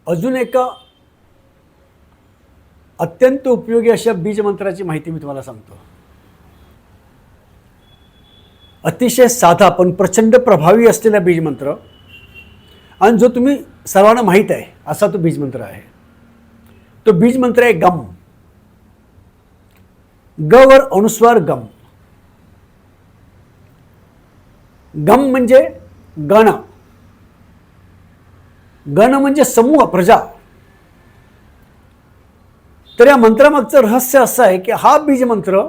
अजून एका अत्यंत उपयोगी अशा बीजमंत्राची माहिती मी तुम्हाला सांगतो. अतिशय साधा पण प्रचंड प्रभावी असलेला बीजमंत्र, आणि जो तुम्ही सर्वांना माहीत आहे असा तो बीजमंत्र आहे. तो बीजमंत्र आहे गम. ग वर अनुस्वार गम. गम म्हणजे गण. गण म्हणजे समूह, प्रजा. तर या मंत्रामागचं रहस्य असं आहे की हा बीजमंत्र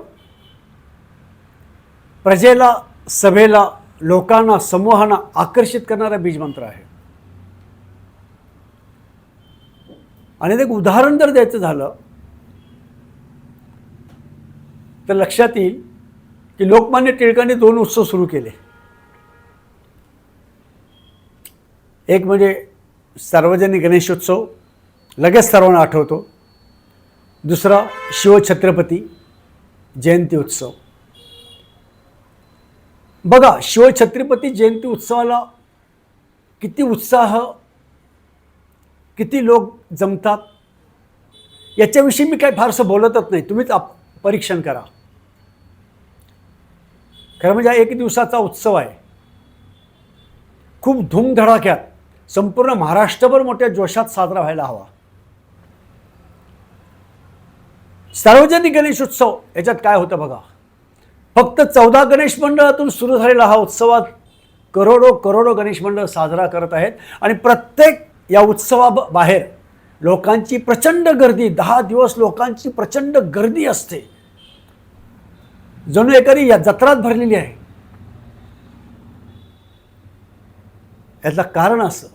प्रजेला, सभेला, लोकांना, समूहांना आकर्षित करणारा बीजमंत्र आहे. आणि एक उदाहरण जर द्यायचं झालं तर लक्षात येईल की लोकमान्य टिळकांनी 2 उत्सव सुरू केले. एक म्हणजे सार्वजनिक गणेशोत्सव, लगेच सर्वांना आठवतो. दुसरा शिवछत्रपती जयंती उत्सव. बघा, शिवछत्रपती जयंती उत्सवाला किती उत्साह, किती लोक जमतात याच्याविषयी मी काय फारसं बोलतच नाही. तुम्हीच परीक्षण करा. खरं म्हणजे हा 1 दिवसाचा उत्सव आहे. खूप धूमधडाक्यात संपूर्ण महाराष्ट्रभर मोठ्या जोशात साजरा व्हायला हवा. सार्वजनिक गणेशोत्सव याच्यात काय होतं बघा. फक्त 14 गणेश मंडळातून सुरू झालेला हा उत्सवात करोडो गणेश मंडळ साजरा करत आहेत. आणि प्रत्येक या उत्सवाबाहेर लोकांची प्रचंड गर्दी, 10 दिवस लोकांची प्रचंड गर्दी असते. जणू एखादी या जत्रात भरलेली आहे. याचं कारण असं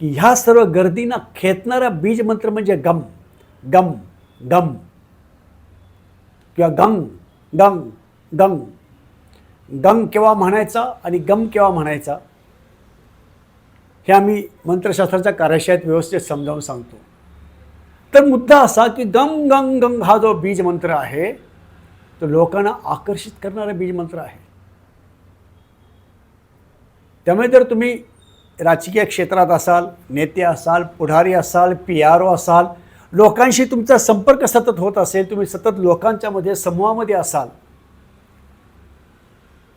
की ह्या सर्व गर्दींना खेचणारा बीजमंत्र म्हणजे गम. गम गम किंवा गंग गंग गंग. गंग केव्हा म्हणायचा आणि गम केव्हा म्हणायचा हे आम्ही मंत्रशास्त्राच्या कार्यशाळेत व्यवस्थित समजावून सांगतो. तर मुद्दा असा की गम गंग गंग हा जो बीजमंत्र आहे तो लोकांना आकर्षित करणारा बीजमंत्र आहे. त्यामुळे जर तुम्ही राजकीय क्षेत्रात असाल, नेते असाल, पुढारी असाल, PRO असाल, लोकांशी तुमचा संपर्क सतत होत असेल, तुम्ही सतत लोकांच्या मध्ये, समूहामध्ये असाल,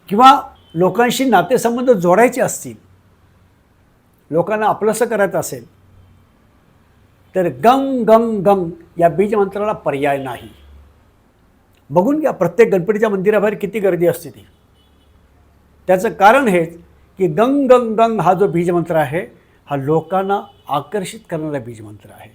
किंवा लोकांशी नातेसंबंध जोडायचे असतील, लोकांना आपलंसं करायचं असेल, तर गंग गंग गंग या बीजमंत्राला पर्याय नाही. बघून घ्या प्रत्येक गणपतीच्या मंदिराबाहेर किती गर्दी असते ती. त्याचं कारण हेच की गंग गंग गंग हा जो बीजमंत्र आहे हा लोकांना आकर्षित करणारा बीजमंत्र आहे.